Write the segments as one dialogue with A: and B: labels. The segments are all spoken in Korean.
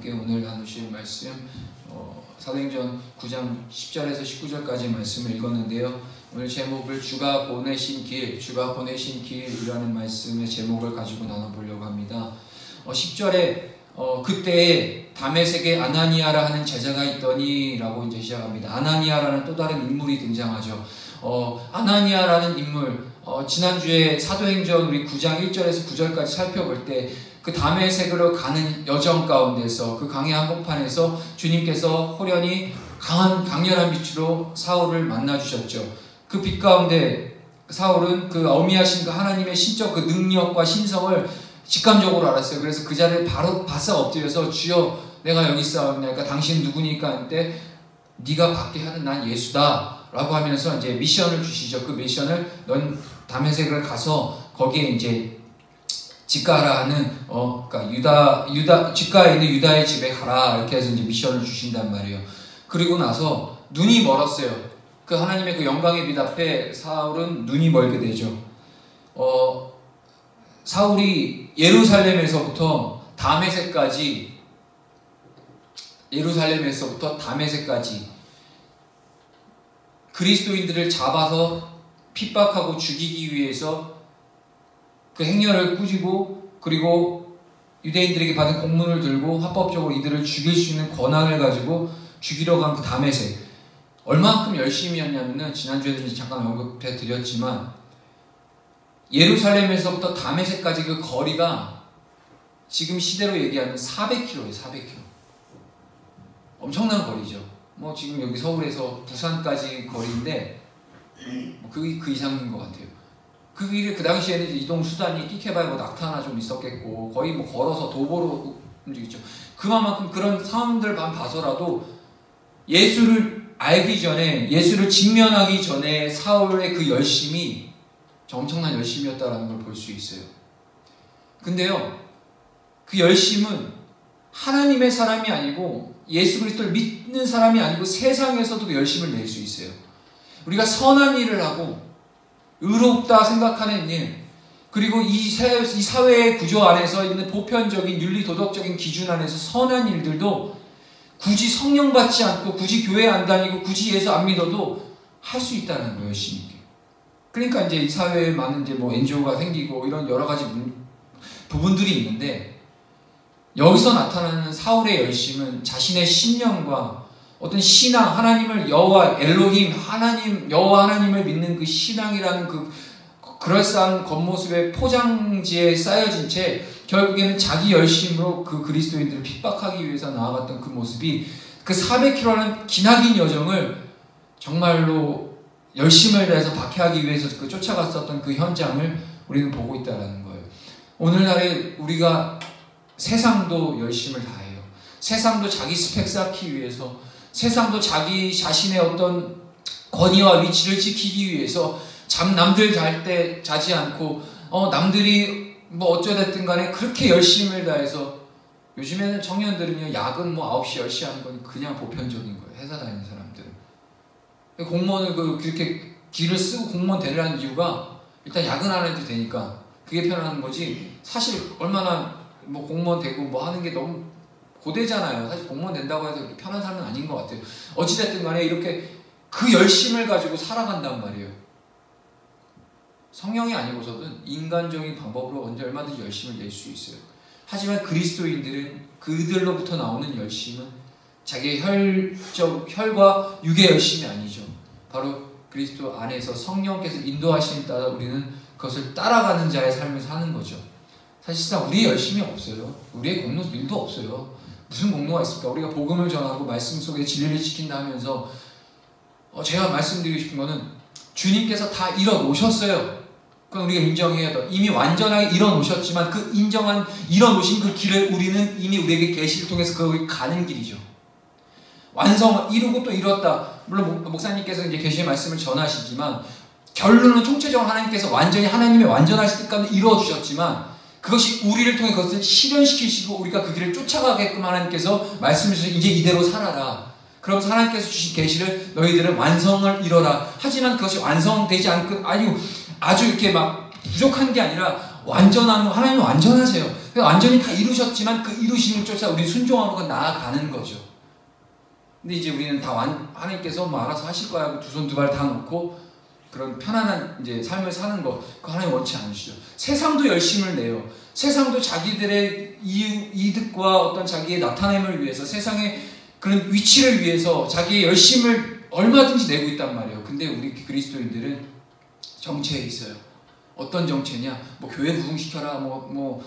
A: 함께 오늘 나누실 말씀 사도행전 9장 10절에서 19절까지 말씀을 읽었는데요. 오늘 제목을 주가 보내신 길이라는 말씀의 제목을 가지고 나눠보려고 합니다. 10절에 그때에 다메섹에 아나니아라 하는 제자가 있더니 라고 이제 시작합니다. 아나니아라는 또 다른 인물이 등장하죠. 아나니아라는 인물, 지난주에 사도행전 우리 9장 1절에서 9절까지 살펴볼 때 그 다메섹으로 가는 여정 가운데서 그 강의 한복판에서 주님께서 호련히 강렬한 빛으로 사울을 만나주셨죠. 그 빛 가운데 사울은 그 어미하신 그 하나님의 신적 그 능력과 신성을 직감적으로 알았어요. 그래서 그 자리를 바로 바싹 엎드려서 주여 내가 여기 있사옵나이까 당신 누구니까 한때 네가 받게 하는 난 예수다 라고 하면서 이제 미션을 주시죠. 그 미션을 넌 다메섹을 가서 거기에 이제 직가라 하는 그러니까 직가에 있는 유다의 집에 가라 이렇게 해서 이제 미션을 주신단 말이에요. 그리고 나서 눈이 멀었어요. 그 하나님의 그 영광의 빛 앞에 사울은 눈이 멀게 되죠. 사울이 예루살렘에서부터 다메섹까지 그리스도인들을 잡아서 핍박하고 죽이기 위해서 그 행렬을 꾸짖고 그리고 유대인들에게 받은 공문을 들고 합법적으로 이들을 죽일 수 있는 권한을 가지고 죽이러 간 그 다메섹 얼마만큼 열심히 했냐면은 지난주에도 잠깐 언급해 드렸지만 예루살렘에서부터 다메섹까지 그 거리가 지금 시대로 얘기하면 400km예요. 400km. 엄청난 거리죠. 뭐 지금 여기 서울에서 부산까지 거리인데 그 이상인 것 같아요. 그 길에 그 당시에는 이동 수단이 끼케봐야 뭐 낙타 하나 좀 있었겠고 거의 뭐 걸어서 도보로 움직였죠. 그만큼 그런 상황들 봐서라도 예수를 알기 전에 예수를 직면하기 전에 사울의 그 열심이 엄청난 열심이었다라는 걸 볼 수 있어요. 근데요, 그 열심은 하나님의 사람이 아니고 예수 그리스도를 믿는 사람이 아니고 세상에서도 그 열심을 낼 수 있어요. 우리가 선한 일을 하고 의롭다 생각하는 일, 그리고 이 사회의 구조 안에서 있는 보편적인 윤리 도덕적인 기준 안에서 선한 일들도 굳이 성령 받지 않고 굳이 교회 안 다니고 굳이 예수 안 믿어도 할 수 있다는 거예요. 열심히. 그러니까 이제 이 사회에 많은 이제 뭐 NGO가 생기고 이런 여러 가지 부분들이 있는데 여기서 나타나는 사울의 열심은 자신의 신념과 어떤 신앙, 하나님을 여호와 엘로힘, 여호와 하나님을 믿는 그 신앙이라는 그 그럴싸한 겉모습의 포장지에 쌓여진 채 결국에는 자기 열심으로 그 그리스도인들을 핍박하기 위해서 나아갔던 그 모습이 그 400km라는 기나긴 여정을 정말로 열심을 다해서 박해하기 위해서 그 쫓아갔었던 그 현장을 우리는 보고 있다는 거예요. 오늘날에 우리가 세상도 열심을 다해요. 세상도 자기 스펙 쌓기 위해서, 세상도 자기 자신의 어떤 권위와 위치를 지키기 위해서 남들 잘 때 자지 않고 남들이 뭐 어쩌됐든 간에 그렇게 열심을 다해서 요즘에는 청년들은요 야근 뭐 9시 10시 하는 건 그냥 보편적인 거예요. 회사 다니는 사람들은. 공무원을 그렇게 길을 쓰고 공무원 되려는 이유가 일단 야근 안 해도 되니까 그게 편한 거지. 사실 얼마나 뭐 공무원 되고 뭐 하는 게 너무 고되잖아요. 사실 공무원 된다고 해서 이렇게 편한 삶은 아닌 것 같아요. 어찌됐든 간에 이렇게 그 열심을 가지고 살아간단 말이에요. 성령이 아니고서든 인간적인 방법으로 언제 얼마든지 열심을 낼 수 있어요. 하지만 그리스도인들은 그들로부터 나오는 열심은 자기의 혈과 육의 열심이 아니죠. 바로 그리스도 안에서 성령께서 인도하심에 따라 우리는 그것을 따라가는 자의 삶을 사는 거죠. 사실상 우리의 열심이 없어요. 우리의 공로 일도 없어요. 무슨 공로가 있을까? 우리가 복음을 전하고 말씀 속에 진리를 지킨다 하면서 제가 말씀드리고 싶은 거는 주님께서 다 이뤄놓으셨어요. 그건 우리가 인정해야 돼. 이미 완전하게 이뤄놓으셨지만 그 이뤄놓으신 그 길을 우리는 이미 우리에게 계시를 통해서 거기 가는 길이죠. 완성을 이루고 또 이뤘다. 물론 목사님께서 이제 계시의 말씀을 전하시지만 결론은 총체적으로 하나님께서 완전히 하나님의 완전하실 때까지 이루어주셨지만 그것이 우리를 통해 그것을 실현시키시고 우리가 그 길을 쫓아가게끔 하나님께서 말씀을 주시고 이제 이대로 살아라. 그러면서 하나님께서 주신 계시를 너희들은 완성을 이뤄라. 하지만 그것이 완성되지 않고 아주 이렇게 막 부족한 게 아니라 하나님은 완전하세요. 완전히 다 이루셨지만 그 이루시는 쫓아 우리 순종하고 나아가는 거죠. 근데 이제 우리는 다 하나님께서 뭐 알아서 하실 거야 하고 두 손 두 발 다 놓고 그런 편안한 이제 삶을 사는 거, 그거 하나님 원치 않으시죠. 세상도 열심을 내요. 세상도 자기들의 이득과 어떤 자기의 나타냄을 위해서, 세상의 그런 위치를 위해서 자기의 열심을 얼마든지 내고 있단 말이에요. 근데 우리 그리스도인들은 정체에 있어요. 어떤 정체냐? 뭐 교회 부흥시켜라, 뭐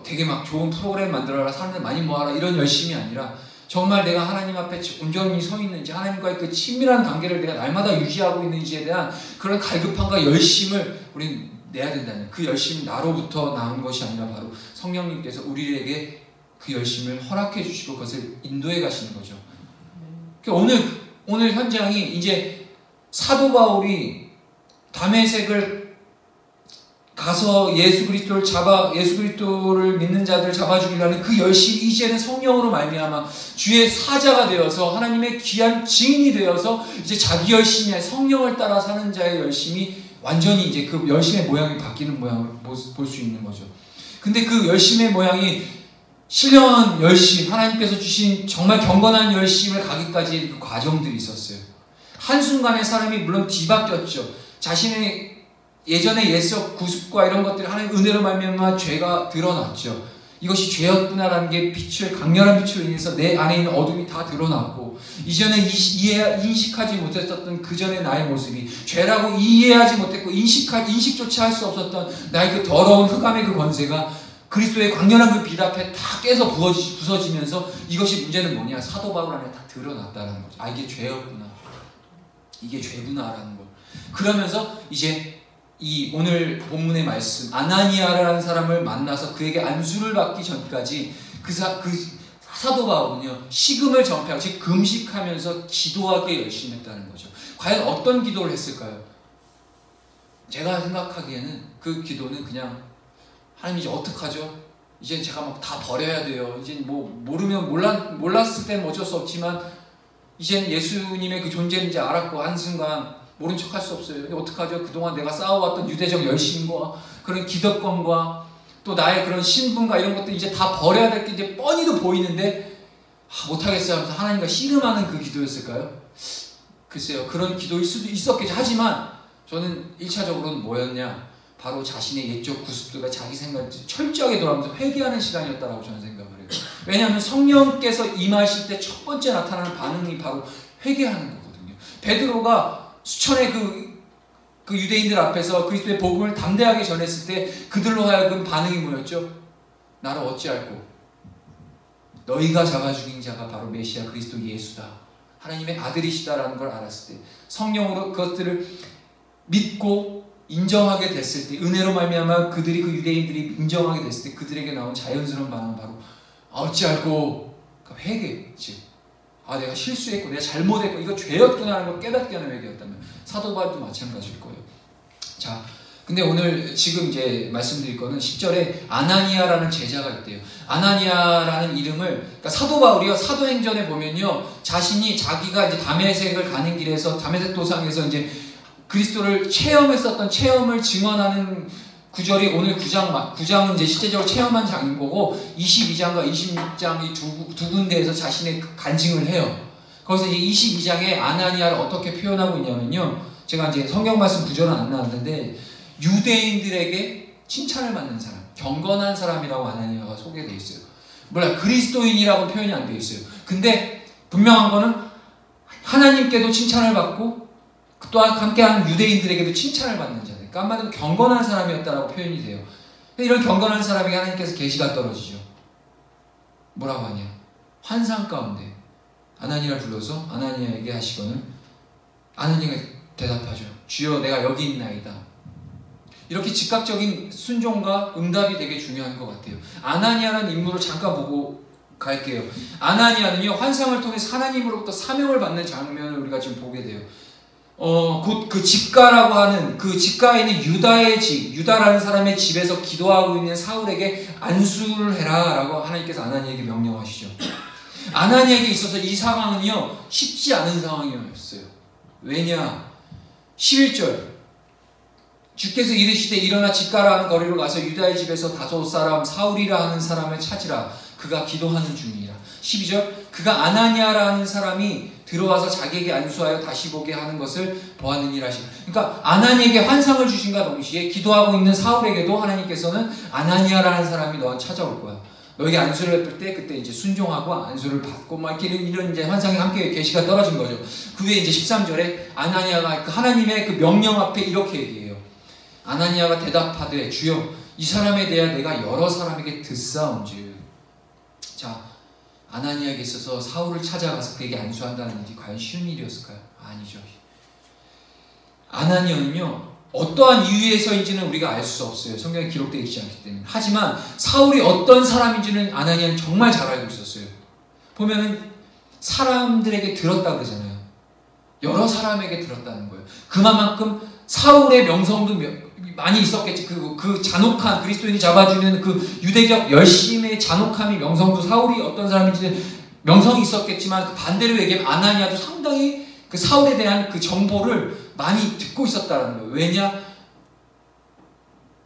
A: 되게 막 좋은 프로그램 만들어라, 사람들 많이 모아라, 이런 열심이 아니라 정말 내가 하나님 앞에 온전히 서 있는지, 하나님과의 그 친밀한 관계를 내가 날마다 유지하고 있는지에 대한 그런 갈급함과 열심을 우리는 내야 된다는, 그 열심이 나로부터 나온 것이 아니라 바로 성령님께서 우리에게 그 열심을 허락해 주시고 그것을 인도해 가시는 거죠. 오늘 현장이 이제 사도 바울이 다메섹을 가서 예수 그리스도를 믿는 자들을 잡아 죽이려는 그 열심이 이제는 성령으로 말미암아 주의 사자가 되어서 하나님의 귀한 증인이 되어서 이제 자기 열심이 아니라 성령을 따라 사는 자의 열심이 완전히 이제 그 열심의 모양이 바뀌는 모양을 볼 수 있는 거죠. 근데 그 열심의 모양이 신령한 열심, 하나님께서 주신 정말 경건한 열심을 가기까지 그 과정들이 있었어요. 한순간에 사람이 물론 뒤바뀌었죠. 자신의 예전의 옛적 구습과 이런 것들이 하나님의 은혜로 말미암아 죄가 드러났죠. 이것이 죄였구나라는 게 강렬한 빛으로 인해서 내 안에 있는 어둠이 다 드러났고, 이전에 인식하지 못했었던 그 전의 나의 모습이, 죄라고 이해하지 못했고 인식조차 할 수 없었던 나의 그 더러운 흑암의 그 권세가 그리스도의 강렬한 그 빛 앞에 다 깨서 부서지면서, 이것이 문제는 뭐냐? 사도 바울 안에 다 드러났다는 거죠. 아, 이게 죄였구나, 이게 죄구나라는 걸. 그러면서 이제 이 오늘 본문의 말씀, 아나니아라는 사람을 만나서 그에게 안수를 받기 전까지 그 사도 바울은요, 식음을 전폐하고 즉 금식하면서 기도하기에 열심히 했다는 거죠. 과연 어떤 기도를 했을까요? 제가 생각하기에는 그 기도는 그냥, 하나님 이제 어떡하죠? 이제 제가 막 다 버려야 돼요. 이제 뭐 몰랐을 때는 어쩔 수 없지만 이제는 예수님의 그 존재를 이제 알았고 한순간 모른 척 할 수 없어요. 근데 어떡하죠? 그동안 내가 쌓아왔던 유대적 열심과 그런 기득권과 또 나의 그런 신분과 이런 것들 이제 다 버려야 될 게 이제 뻔히도 보이는데 못하겠어요 하면서 하나님과 씨름하는 그 기도였을까요? 글쎄요, 그런 기도일 수도 있었겠죠. 하지만 저는 1차적으로는 뭐였냐? 바로 자신의 옛적 구습들과 자기 생각을 철저하게 돌아보면서 회개하는 시간이었다고 저는 생각을 해요. 왜냐하면 성령께서 임하실 때 첫 번째 나타나는 반응이 바로 회개하는 거거든요. 베드로가 수천의 그 유대인들 앞에서 그리스도의 복음을 담대하게 전했을 때 그들로 하여금 반응이 뭐였죠? 나를 어찌할꼬? 너희가 잡아 죽인 자가 바로 메시아 그리스도 예수다, 하나님의 아들이시다라는 걸 알았을 때, 성령으로 그것들을 믿고 인정하게 됐을 때, 은혜로 말미암아 그들이, 그 유대인들이 인정하게 됐을 때 그들에게 나온 자연스러운 반응은 바로 어찌할꼬? 그러니까 회개, 즉 내가 실수했고 내가 잘못했고 이거 죄였구나 하는 걸 깨닫게 하는 회개였다면 사도 바울도 마찬가지일 거예요. 자, 근데 오늘 지금 이제 말씀드릴 거는 10절에 아나니아라는 제자가 있대요. 아나니아라는 이름을, 그러니까 사도 바울이요, 사도행전에 보면요, 자기가 이제 다메섹을 가는 길에서 다메섹 도상에서 이제 그리스도를 체험했었던 체험을 증언하는 구절이 오늘 9장은 이제 실제적으로 체험한 장인 거고, 22장과 26장 이 두 군데에서 자신의 간증을 해요. 거기서 이제 22장에 아나니아를 어떻게 표현하고 있냐면요, 제가 이제 성경 말씀 구절은 안 나왔는데 유대인들에게 칭찬을 받는 사람, 경건한 사람이라고 아나니아가 소개되어 있어요. 그리스도인이라고 표현이 안 되어 있어요. 근데 분명한 거는 하나님께도 칭찬을 받고 또한 함께하는 유대인들에게도 칭찬을 받는 자들, 그러니까 한마디로 경건한 사람이었다라고 표현이 돼요. 이런 경건한 사람에게 하나님께서 계시가 떨어지죠. 뭐라고 하냐? 환상 가운데 아나니아를 불러서 아나니아에게 하시거늘 아나니아가 대답하죠. 주여, 내가 여기 있나이다. 이렇게 즉각적인 순종과 응답이 되게 중요한 것 같아요. 아나니아라는 인물을 잠깐 보고 갈게요. 아나니아는요, 환상을 통해서 하나님으로부터 사명을 받는 장면을 우리가 지금 보게 돼요. 곧 그 집가라고 하는, 그 집가에 있는 유다의 집, 유다라는 사람의 집에서 기도하고 있는 사울에게 안수를 해라 라고 하나님께서 아나니아에게 명령하시죠. 아나니아에게 있어서 이 상황은요, 쉽지 않은 상황이었어요. 왜냐? 11절 주께서 이르시되 일어나 집가라 하는 거리로 가서 유다의 집에서 다소 사람 사울이라 하는 사람을 찾으라. 그가 기도하는 중이라. 12절 그가 아나니아라 하는 사람이 들어와서 자기에게 안수하여 다시 보게 하는 것을 보았느니라 하시고, 그러니까 아나니에게 환상을 주신과 동시에 기도하고 있는 사울에게도 하나님께서는 아나니아라는 사람이 너한테 찾아올 거야. 너에게 안수를 했을 때 그때 이제 순종하고 안수를 받고 막 이런 이제 환상이 함께 계시가 떨어진 거죠. 그 후에 이제 13절에 아나니아가 그 하나님의 그 명령 앞에 이렇게 얘기해요. 아나니아가 대답하되 주여 이 사람에 대하여 내가 여러 사람에게 듣사온즉. 자, 아나니아에게 있어서 사울을 찾아가서 그에게 안수한다는 일이 과연 쉬운 일이었을까요? 아니죠. 아나니아는요 어떠한 이유에서인지는 우리가 알 수 없어요. 성경에 기록되어 있지 않기 때문에. 하지만 사울이 어떤 사람인지는 아나니아는 정말 잘 알고 있었어요. 보면은 사람들에게 들었다 그러잖아요. 여러 사람에게 들었다는 거예요. 그만큼 사울의 명성도 많이 있었겠지. 그 잔혹한 그리스도인이 잡아주는 그 유대적 열심의 잔혹함이 명성도 사울이 어떤 사람인지 명성이 있었겠지만 그 반대로 얘기하면 아나니아도 상당히 그 사울에 대한 그 정보를 많이 듣고 있었다는 거예요. 왜냐?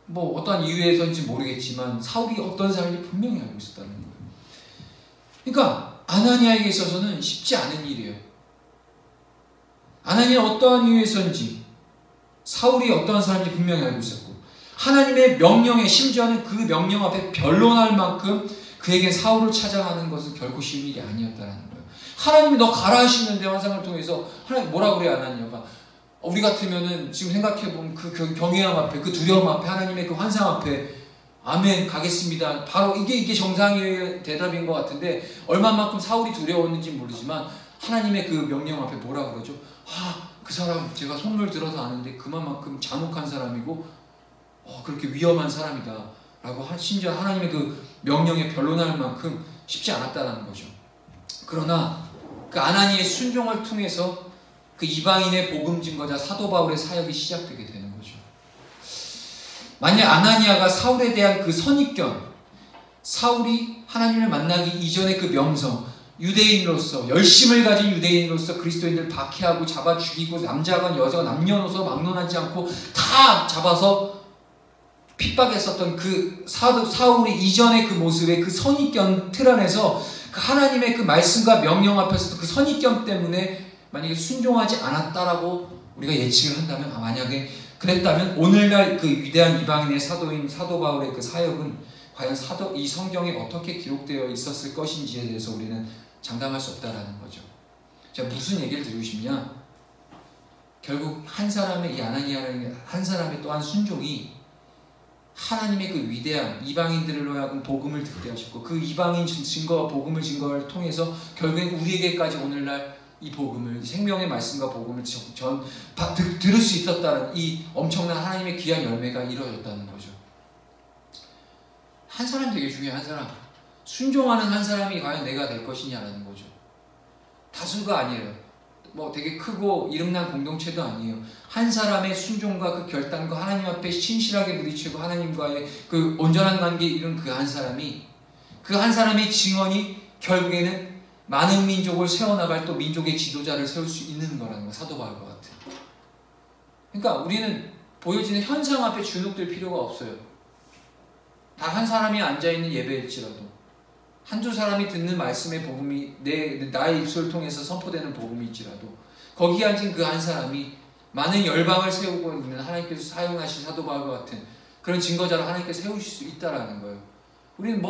A: 뭐 어떠한 이유에서인지 모르겠지만 사울이 어떤 사람인지 분명히 알고 있었다는 거예요. 그러니까 아나니아에게 있어서는 쉽지 않은 일이에요. 아나니아 어떠한 이유에서인지 사울이 어떠한 사람인지 분명히 알고 있었고, 하나님의 명령에 심지어는 그 명령 앞에 변론할 만큼 그에게 사울을 찾아가는 것은 결코 쉬운 일이 아니었다는 거예요. 하나님이 너 가라 하시는데 환상을 통해서 하나님 뭐라 그래요? 아나니아가 우리 같으면은 지금 생각해보면 그 경외함 앞에, 그 두려움 앞에, 하나님의 그 환상 앞에 아멘 가겠습니다. 바로 이게 정상의 대답인 것 같은데 얼마만큼 사울이 두려웠는지 모르지만 하나님의 그 명령 앞에 뭐라 그러죠? 그 사람 제가 손을 들어서 아는데 그만큼 잔혹한 사람이고 그렇게 위험한 사람이다 라고 심지어 하나님의 그 명령에 변론할 만큼 쉽지 않았다는 거죠. 그러나 그 아나니의 순종을 통해서 그 이방인의 복음 증거자 사도 바울의 사역이 시작되게 되는 거죠. 만약 아나니아가 사울에 대한 그 선입견, 사울이 하나님을 만나기 이전의 그 명성, 유대인으로서 열심을 가진 유대인으로서 그리스도인들을 박해하고 잡아 죽이고 남자건 여자건 남녀노소 막론하지 않고 다 잡아서 핍박했었던 그 사울이 이전의 그 모습의 그 선입견 틀 안에서 그 하나님의 그 말씀과 명령 앞에서도 그 선입견 때문에 만약에 순종하지 않았다라고 우리가 예측을 한다면, 만약에 그랬다면 오늘날 그 위대한 이방인의 사도인 사도 바울의 그 사역은 과연 이 성경에 어떻게 기록되어 있었을 것인지에 대해서 우리는 장담할 수 없다라는 거죠. 자, 무슨 얘기를 드리고 싶냐? 결국 한 사람의 이 아나니아라는 한 사람의 또한 순종이 하나님의 그 위대한 이방인들로 하여금 복음을 듣게 하셨고, 그 이방인 증거와 복음을 증거를 통해서 결국엔 우리에게까지 오늘날 이 복음을, 생명의 말씀과 복음을 들을 수 있었다는 이 엄청난 하나님의 귀한 열매가 이루어졌다는 거죠. 한 사람 되게 중요해요. 한 사람. 순종하는 한 사람이 과연 내가 될 것이냐라는 거죠. 다수가 아니에요. 뭐 되게 크고 이름난 공동체도 아니에요. 한 사람의 순종과 그 결단과 하나님 앞에 신실하게 부딪히고 하나님과의 그 온전한 관계에 이룬 그 한 사람이, 그 한 사람의 증언이 결국에는 많은 민족을 세워나갈 또 민족의 지도자를 세울 수 있는 거라는 거, 사도 바울과 같은. 그러니까 우리는 보여지는 현상 앞에 주눅들 필요가 없어요. 단 한 사람이 앉아있는 예배일지라도, 한두 사람이 듣는 말씀의 복음이 나의 입술을 통해서 선포되는 복음일지라도 거기에 앉은 그 한 사람이 많은 열방을 세우고 있는 하나님께서 사용하신 사도 바울과 같은 그런 증거자를 하나님께서 세우실 수 있다라는 거예요. 우리는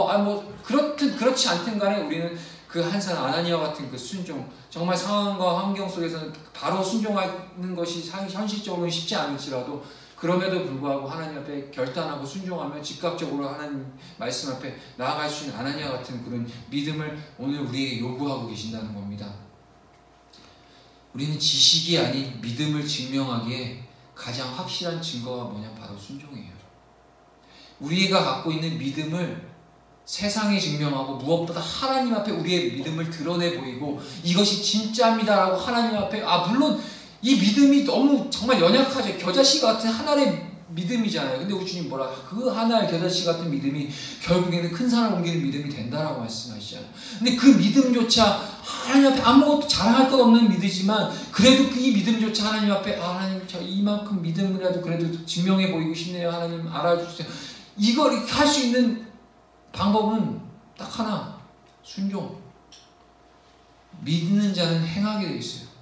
A: 그렇지 않든 간에 우리는 그 한 사람 아나니아와 같은 그 순종, 정말 상황과 환경 속에서는 바로 순종하는 것이 현실적으로는 쉽지 않을지라도 그럼에도 불구하고 하나님 앞에 결단하고 순종하며 즉각적으로 하나님 말씀 앞에 나아갈 수 있는 아나니아 같은 그런 믿음을 오늘 우리에게 요구하고 계신다는 겁니다. 우리는 지식이 아닌 믿음을 증명하기에 가장 확실한 증거가 뭐냐? 바로 순종이에요. 우리가 갖고 있는 믿음을 세상에 증명하고 무엇보다 하나님 앞에 우리의 믿음을 드러내 보이고 이것이 진짜입니다라고 하나님 앞에, 물론 이 믿음이 너무 정말 연약하죠. 겨자씨 같은 한 알의 믿음이잖아요. 근데 우리 주님 뭐라, 그 하나의 겨자씨 같은 믿음이 결국에는 큰 산을 옮기는 믿음이 된다라고 말씀하시잖아요. 근데 그 믿음조차 하나님 앞에 아무것도 자랑할 것 없는 믿으지만 그래도 그 이 믿음조차 하나님 앞에, 하나님 저 이만큼 믿음이라도 그래도 증명해 보이고 싶네요. 하나님 알아주세요. 이걸 이렇게 할 수 있는 방법은 딱 하나, 순종. 믿는 자는 행하게 되어 있어요.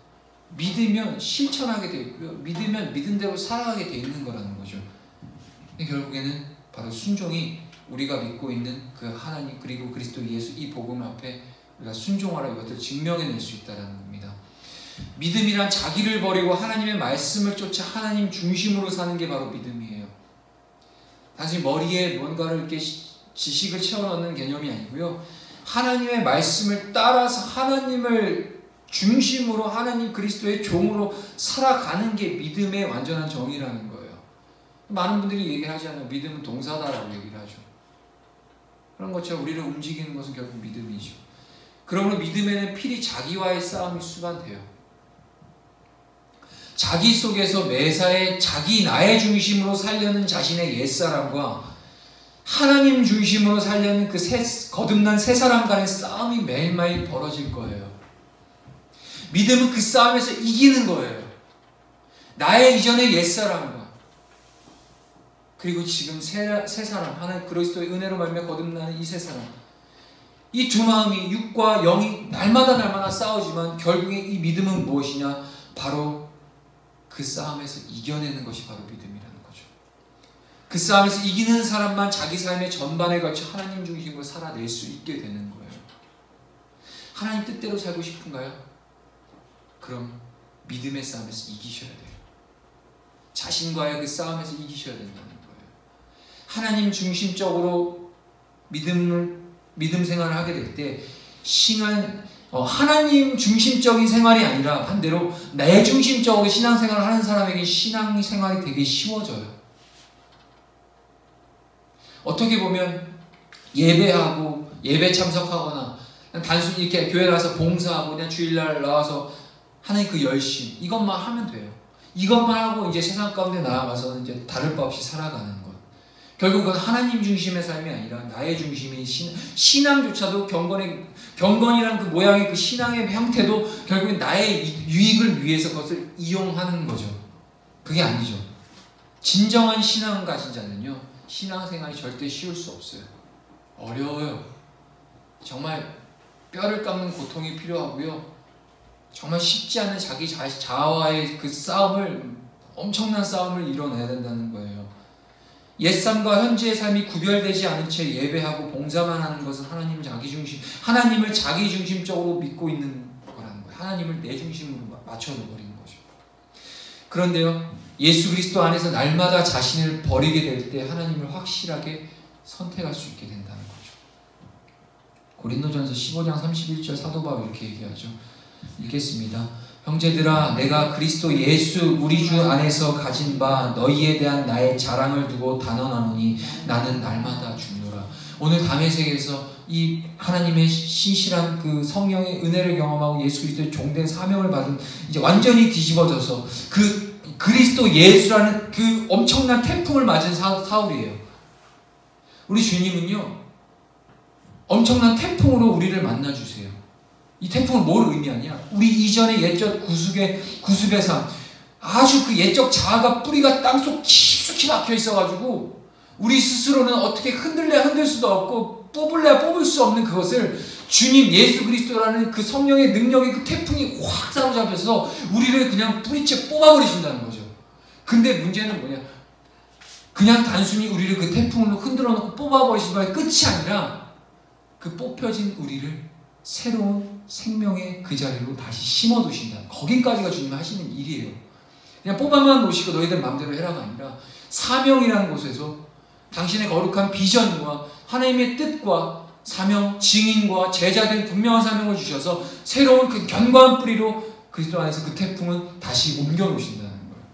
A: 믿으면 실천하게 되어 있고요. 믿으면 믿음대로 살아가게 되어 있는 거라는 거죠. 결국에는 바로 순종이 우리가 믿고 있는 그 하나님 그리고 그리스도 예수 이 복음 앞에 우리가 순종하라 이것을 증명해낼 수 있다는 겁니다. 믿음이란 자기를 버리고 하나님의 말씀을 쫓아 하나님 중심으로 사는 게 바로 믿음이에요. 단순히 머리에 뭔가를 이렇게 지식을 채워넣는 개념이 아니고요. 하나님의 말씀을 따라서 하나님을 중심으로 하나님 그리스도의 종으로 살아가는 게 믿음의 완전한 정의라는 거예요. 많은 분들이 얘기하잖아요. 믿음은 동사다라고 얘기를 하죠. 그런 것처럼 우리를 움직이는 것은 결국 믿음이죠. 그러므로 믿음에는 필히 자기와의 싸움이 수반돼요. 자기 속에서 매사에 자기 나의 중심으로 살려는 자신의 옛사람과 하나님 중심으로 살려는 그 거듭난 새 사람 간의 싸움이 매일매일 벌어질 거예요. 믿음은 그 싸움에서 이기는 거예요. 나의 이전의 옛사람과 그리고 지금 새 사람, 하나님 그리스도의 은혜로 말미암아 거듭나는 이 새 사람, 이 두 마음이 육과 영이 날마다 싸우지만 결국에 이 믿음은 무엇이냐? 바로 그 싸움에서 이겨내는 것이 바로 믿음이라는 거죠. 그 싸움에서 이기는 사람만 자기 삶의 전반에 걸쳐 하나님 중심으로 살아낼 수 있게 되는 거예요. 하나님 뜻대로 살고 싶은가요? 그럼 믿음의 싸움에서 이기셔야 돼요. 자신과의 그 싸움에서 이기셔야 된다는 거예요. 하나님 중심적으로 믿음 생활을 하게 될 때 하나님 중심적인 생활이 아니라 반대로 내 중심적으로 신앙생활을 하는 사람에게 신앙생활이 되게 쉬워져요. 어떻게 보면 예배하고 예배 참석하거나 그냥 단순히 이렇게 교회 나와서 봉사하고 그냥 주일날 나와서 하는 그 열심, 이것만 하면 돼요. 이것만 하고 이제 세상 가운데 나아가서 이제 다를 바 없이 살아가는 것. 결국은 하나님 중심의 삶이 아니라 나의 중심인 신앙조차도 경건이란 그 모양의 그 신앙의 형태도 결국엔 나의 유익을 위해서 그것을 이용하는 거죠. 그게 아니죠. 진정한 신앙을 가진 자는요, 신앙생활이 절대 쉬울 수 없어요. 어려워요. 정말 뼈를 깎는 고통이 필요하고요. 정말 쉽지 않은 자기 자아와의 그 싸움을, 엄청난 싸움을 이뤄내야 된다는 거예요. 옛삶과 현재의 삶이 구별되지 않은 채 예배하고 봉사만 하는 것은 하나님을 자기 중심적으로 믿고 있는 거라는 거예요. 하나님을 내 중심으로 맞춰놓은 거죠. 그런데요, 예수 그리스도 안에서 날마다 자신을 버리게 될 때 하나님을 확실하게 선택할 수 있게 된다는 거죠. 고린도전서 15장 31절 사도 바울이 이렇게 얘기하죠. 읽겠습니다. 형제들아, 내가 그리스도 예수 우리 주 안에서 가진 바 너희에 대한 나의 자랑을 두고 단언하노니 나는 날마다 죽노라. 오늘 다메섹에서 이 하나님의 신실한 그 성령의 은혜를 경험하고 예수 그리스도의 종된 사명을 받은, 이제 완전히 뒤집어져서 그 그리스도 예수라는 그 엄청난 태풍을 맞은 사울이에요. 우리 주님은요, 엄청난 태풍으로 우리를 만나주세요. 이 태풍은 뭘 의미하냐? 우리 이전의 옛적 구습의 삶, 아주 그 옛적 자아가 뿌리가 땅속 깊숙이 박혀 있어가지고 우리 스스로는 어떻게 흔들 수도 없고 뽑을 수 없는 그것을 주님 예수 그리스도라는 그 성령의 능력의 그 태풍이 확 사로잡혀서 우리를 그냥 뿌리채 뽑아버리신다는 거죠. 근데 문제는 뭐냐? 그냥 단순히 우리를 그 태풍으로 흔들어 놓고 뽑아버리신 거에 끝이 아니라 그 뽑혀진 우리를 새로운 생명의 그 자리로 다시 심어두신다. 거기까지가 주님 하시는 일이에요. 그냥 뽑아만 놓으시고 너희들 마음대로 해라가 아니라 사명이라는 곳에서 당신의 거룩한 비전과 하나님의 뜻과 사명, 증인과 제자된 분명한 사명을 주셔서 새로운 그 견고한 뿌리로 그리스도 안에서 그 태풍은 다시 옮겨 놓으신다는 거예요.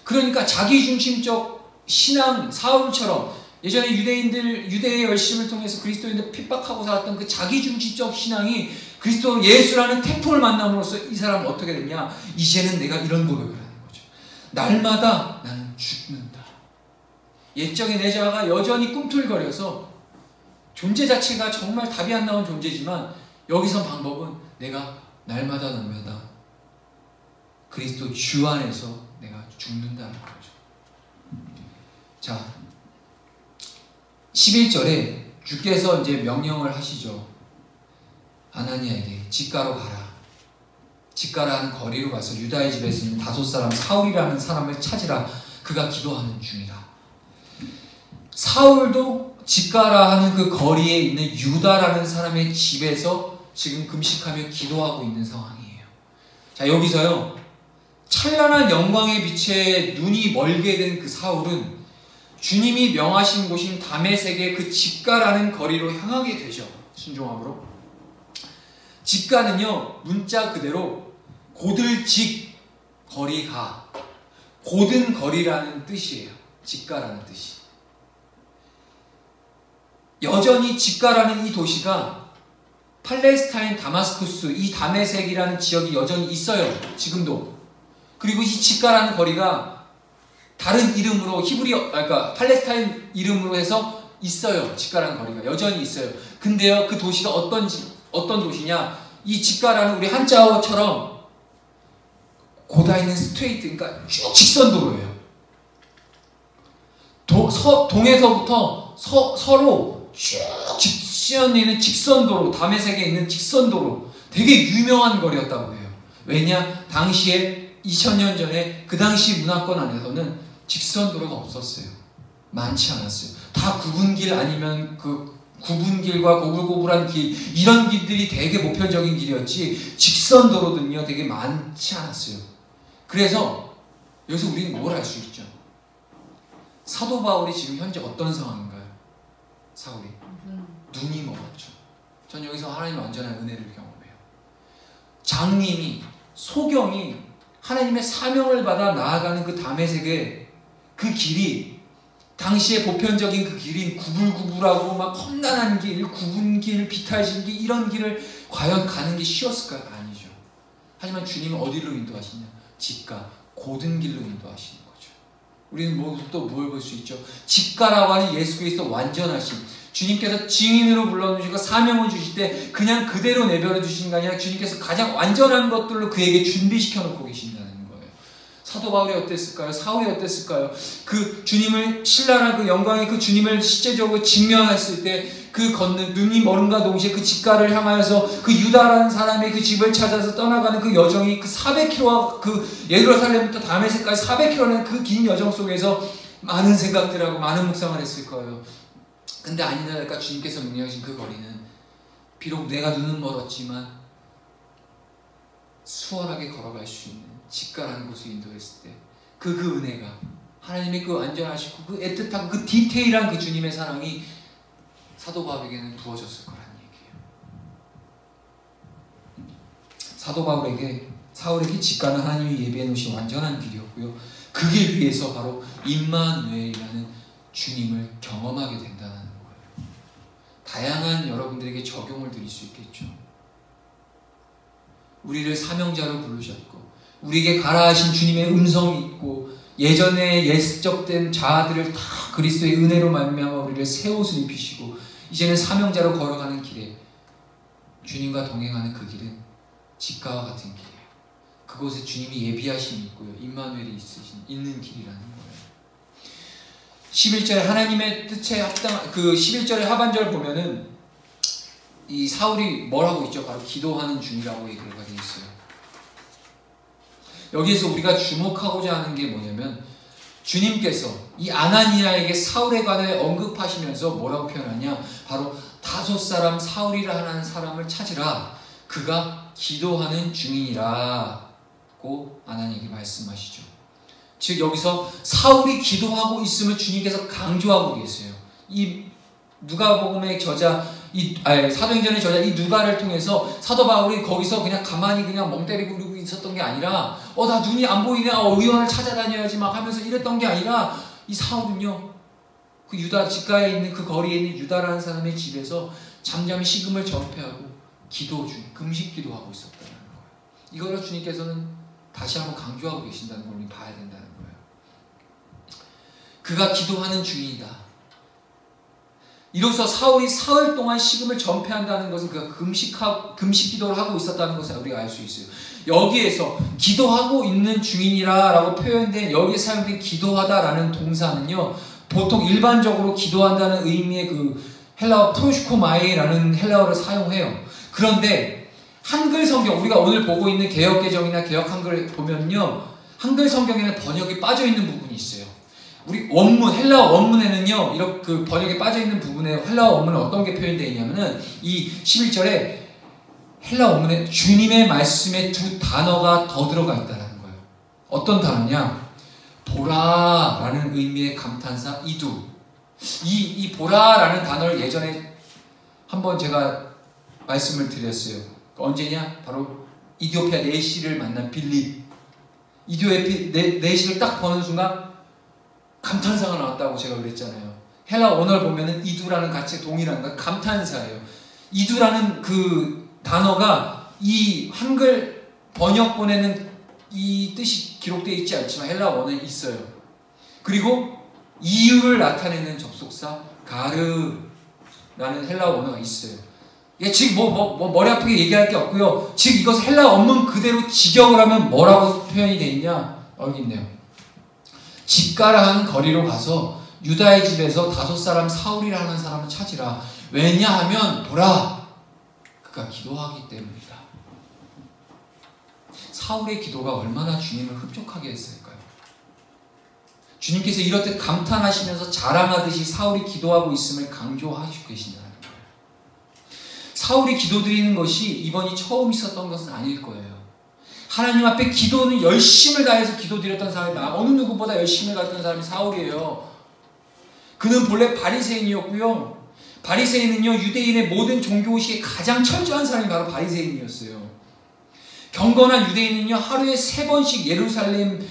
A: 그러니까 자기중심적 신앙, 사울처럼 예전에 유대의 열심을 통해서 그리스도인들 핍박하고 살았던 그 자기중심적 신앙이 그리스도 예수라는 태풍을 만남으로써 이 사람은 어떻게 됐냐? 이제는 내가 이런 고백을 하는 거죠. 날마다 나는 죽는다. 옛적의 내 자아가 여전히 꿈틀거려서 존재 자체가 정말 답이 안 나온 존재지만 여기서 방법은 내가 날마다 그리스도 주 안에서 내가 죽는다는 거죠. 자, 11절에 주께서 이제 명령을 하시죠. 아나니아에게 집가로 가라. 집가라는 거리로 가서 유다의 집에서 있는 다섯 사람 사울이라는 사람을 찾으라. 그가 기도하는 중이다. 사울도 집가라 하는 그 거리에 있는 유다라는 사람의 집에서 지금 금식하며 기도하고 있는 상황이에요. 자, 여기서요, 찬란한 영광의 빛에 눈이 멀게 된 그 사울은 주님이 명하신 곳인 다메섹의 그 집가라는 거리로 향하게 되죠. 순종함으로. 집가는요, 문자 그대로 고들직 거리가, 고든 거리라는 뜻이에요. 집가라는 뜻이. 여전히 집가라는 이 도시가 팔레스타인 다마스쿠스, 이 다메섹이라는 지역이 여전히 있어요. 지금도. 그리고 이 집가라는 거리가 다른 이름으로 그러니까 팔레스타인 이름으로 해서 있어요. 집가라는 거리가 여전히 있어요. 근데요, 그 도시가 어떤 도시냐? 이 집가라는 우리 한자어처럼 고다 있는 스트레이트, 그러니까 쭉 직선도로예요. 동에서부터 서로 쭉 직선에 있는 직선도로, 다메섹에 있는 직선도로, 되게 유명한 거리였다고 해요. 왜냐? 당시에 2000년 전에 그 당시 문화권 안에서는 직선도로가 없었어요. 많지 않았어요. 다 구분길 아니면 그 구분길과 고불고불한 길, 이런 길들이 되게 보편적인 길이었지 직선도로는요 되게 많지 않았어요. 그래서 여기서 우리는 뭘 알 수 있죠? 사도 바울이 지금 현재 어떤 상황인가요? 사울이 눈이 멀었죠. 전 여기서 하나님의 완전한 은혜를 경험해요. 장님이, 소경이 하나님의 사명을 받아 나아가는 그 다메섹의 그 길이, 당시에 보편적인 그 길인 구불구불하고 막 험난한 길, 구분길, 비탈진 길, 이런 길을 과연 가는 게 쉬웠을까요? 아니죠. 하지만 주님은 어디로 인도하시냐? 집가, 고든 길로 인도하시는 거죠. 우리는 또 뭘 볼 수 있죠? 집가라고 하는 예수 그리스도 완전하신, 주님께서 증인으로 불러주시고 사명을 주실 때 그냥 그대로 내버려 주시는 게 아니라 주님께서 가장 완전한 것들로 그에게 준비시켜 놓고 계신다는 거예요. 사도 바울이 어땠을까요? 사울이 어땠을까요? 그 주님을, 신랄한 그 영광의 그 주님을 실제적으로 직면했을 때 그 걷는, 눈이 멀음과 동시에 그 집가를 향하여서 그 유다라는 사람의 그 집을 찾아서 떠나가는 그 여정이, 그 400km와 그 예루살렘부터 다메섹까지 400km라는 그 긴 여정 속에서 많은 생각들하고 많은 묵상을 했을 거예요. 근데 아니나 다를까 주님께서 명령하신 그 거리는 비록 내가 눈은 멀었지만 수월하게 걸어갈 수 있는 집가라는 곳을 인도했을 때 그 은혜가, 하나님의 그 완전하시고 그 애틋하고 그 디테일한 그 주님의 사랑이 사도 바울에게는 부어졌을 거라는 얘기예요. 사도 바울에게, 사울에게 집가는 하나님이 예비해 놓으신 완전한 길이었고요. 그 길 위에서 바로 임마누엘이라는 주님을 경험하게 된다는 거예요. 다양한 여러분들에게 적용을 드릴 수 있겠죠. 우리를 사명자로 부르셨고 우리에게 가라 하신 주님의 음성이 있고 예전에 예습적된 자아들을 다 그리스도의 은혜로 말미암아 우리를 새 옷을 입히시고 이제는 사명자로 걸어가는 길에 주님과 동행하는 그 길은 집가와 같은 길이에요. 그곳에 주님이 예비하심이 있고요. 임마누엘이 있는 길이라는 거예요. 11절에 하나님의 뜻에 합당, 그 11절의 하반절 보면은 이 사울이 뭘 하고 있죠? 바로 기도하는 중이라고 얘기가 되어 있어요. 여기에서 우리가 주목하고자 하는 게 뭐냐면 주님께서 이 아나니아에게 사울에 관해 언급하시면서 뭐라고 표현하냐? 바로 다섯 사람 사울이라 하는 사람을 찾으라. 그가 기도하는 중이니라고 아나니아에게 말씀하시죠. 즉 여기서 사울이 기도하고 있음을 주님께서 강조하고 계세요. 이 누가복음의 저자, 사도행전의 저자 이 누가를 통해서 사도 바울이 거기서 그냥 가만히 그냥 멍 때리고 그러고 있었던 게 아니라 나 눈이 안 보이네, 의원을 찾아다녀야지 막 하면서 이랬던 게 아니라 이 사울은요 그 유다 집가에 있는 그 거리에 있는 유다라는 사람의 집에서 잠잠히 식음을 전폐하고 기도 중, 금식 기도하고 있었다는 거예요. 이거를 주님께서는 다시 한번 강조하고 계신다는 걸 우리 봐야 된다는 거예요. 그가 기도하는 중이다. 이로써 사울이 사흘 동안 식음을 전폐한다는 것은 그가 금식 기도를 하고 있었다는 것을 우리가 알 수 있어요. 여기에서 기도하고 있는 중이니라 라고 표현된, 여기에 사용된 기도하다라는 동사는요, 보통 일반적으로 기도한다는 의미의 그 헬라어 프로시코마이라는 헬라어를 사용해요. 그런데 한글 성경, 우리가 오늘 보고 있는 개역개정이나 개역 한글을 보면요, 한글 성경에는 번역이 빠져 있는 부분이 있어요. 우리 원문, 헬라어 원문에는요, 이렇게 그 번역에 빠져 있는 부분에 헬라어 원문은 어떤 게 표현되어 있냐면은 이 11절에 헬라어 원문에 주님의 말씀에 두 단어가 더 들어가 있다는 거예요. 어떤 단어냐? 보라라는 의미의 감탄사 이두. 이 보라라는 단어를 예전에 한번 제가 말씀을 드렸어요. 언제냐? 바로 이디오피아 네시를 만난 빌립. 이디오피아 네시를 딱 보는 순간 감탄사가 나왔다고 제가 그랬잖아요. 헬라 원어를 보면은 이두라는 같이 동일한 거 감탄사예요. 이두라는 그 단어가 이 한글 번역본에는 이 뜻이 기록되어 있지 않지만 헬라 원어에 있어요. 그리고 이유를 나타내는 접속사 가르라는 헬라 원어가 있어요. 예, 지금 머리 아프게 얘기할 게 없고요. 즉 이것을 헬라 원문 그대로 직역을 하면 뭐라고 표현이 되어 있냐? 여기 있네요. 집가라 하는 거리로 가서 유다의 집에서 5사람 사울이라 하는 사람을 찾으라. 왜냐하면 보라, 그가 기도하기 때문이다. 사울의 기도가 얼마나 주님을 흡족하게 했을까요? 주님께서 이렇듯 감탄하시면서 자랑하듯이 사울이 기도하고 있음을 강조하시고 계신다는 거예요. 사울이 기도드리는 것이 이번이 처음 있었던 것은 아닐 거예요. 하나님 앞에 기도는 열심을 다해서 기도드렸던 사람이 어느 누구보다 열심히 갔던 사람이 사울이에요. 그는 본래 바리새인이었고요. 바리새인은요, 유대인의 모든 종교의식에 가장 철저한 사람이 바로 바리새인이었어요. 경건한 유대인은요, 하루에 3번씩 예루살렘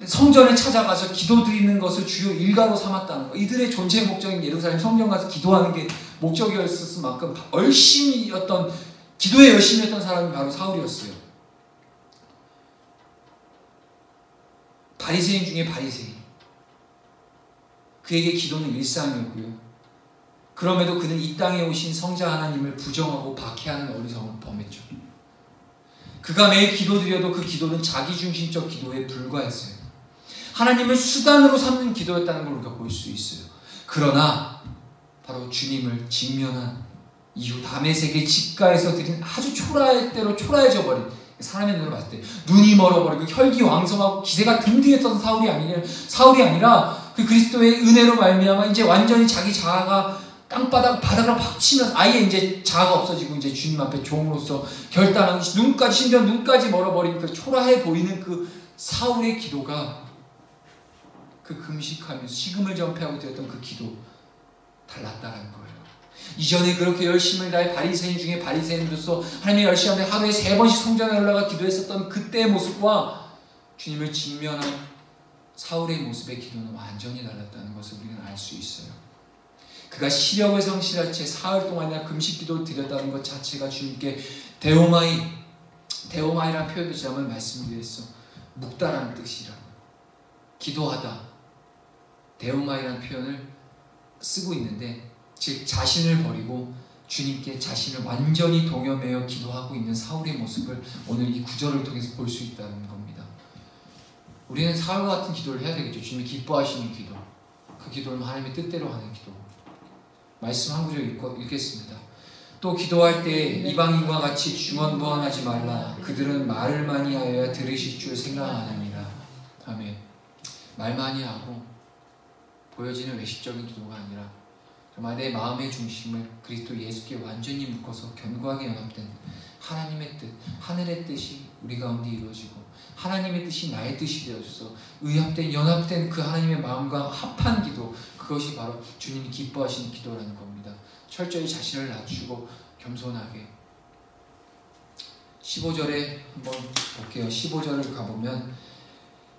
A: 성전에 찾아가서 기도드리는 것을 주요 일가로 삼았다는 거. 이들의 존재 목적인 예루살렘 성전 가서 기도하는 게 목적이었을 만큼 기도에 열심히 했던 사람이 바로 사울이었어요. 바리새인 중에 바리새인. 그에게 기도는 일상이었고요. 그럼에도 그는 이 땅에 오신 성자 하나님을 부정하고 박해하는 어리석음을 범했죠. 그가 매일 기도드려도 그 기도는 자기중심적 기도에 불과했어요. 하나님을 수단으로 삼는 기도였다는 걸 우리가 볼 수 있어요. 그러나 바로 주님을 직면한 이후 다메섹의 집가에서 드린 아주 초라해져 버린, 사람의 눈으로 봤을 때 눈이 멀어버리고 혈기왕성하고 기세가 등등했던 사울이 아니라 그 그리스도의 은혜로 말미암아 이제 완전히 자기 자아가 바닥으로 팍 치면서 아예 이제 자아가 없어지고 이제 주님 앞에 종으로서 결단하고 심지어 눈까지 멀어버린 그 초라해 보이는 그 사울의 기도가 그 금식하면서 식음을 전폐하고 드렸던 그 기도 달랐다는 거예요. 이전에 그렇게 열심을 다해 바리새인 중에 바리새인으로서 하나님의 열심히 하는데 하루에 3번씩 성전에 올라가 기도했었던 그때의 모습과 주님을 직면한 사울의 모습의 기도는 완전히 달랐다는 것을 우리는 알 수 있어요. 그가 시력을 상실한 채 사흘 동안이나 금식 기도를 드렸다는 것 자체가 주님께 데오마이라는 표현도 지난번에 말씀드렸어. 묵다라는 뜻이라. 기도하다. 데오마이라는 표현을 쓰고 있는데, 즉 자신을 버리고 주님께 자신을 완전히 동여매어 기도하고 있는 사울의 모습을 오늘 이 구절을 통해서 볼 수 있다는 겁니다. 우리는 사울과 같은 기도를 해야 되겠죠. 주님이 기뻐하시는 기도. 그 기도는 하나님의 뜻대로 하는 기도. 말씀 한 구절 읽겠습니다. 또 기도할 때 이방인과 같이 중언부언하지 말라. 그들은 말을 많이 하여야 들으실 줄 생각하느니라. 아멘. 말 많이 하고 보여지는 외식적인 기도가 아니라 정말 내 마음의 중심을 그리스도 예수께 완전히 묶어서 견고하게 연합된 하나님의 뜻, 하늘의 뜻이 우리 가운데 이루어지고 하나님의 뜻이 나의 뜻이 되어져서 연합된 그 하나님의 마음과 합한 기도, 그것이 바로 주님이 기뻐하시는 기도라는 겁니다. 철저히 자신을 낮추고 겸손하게. 15절에 한번 볼게요. 15절을 가보면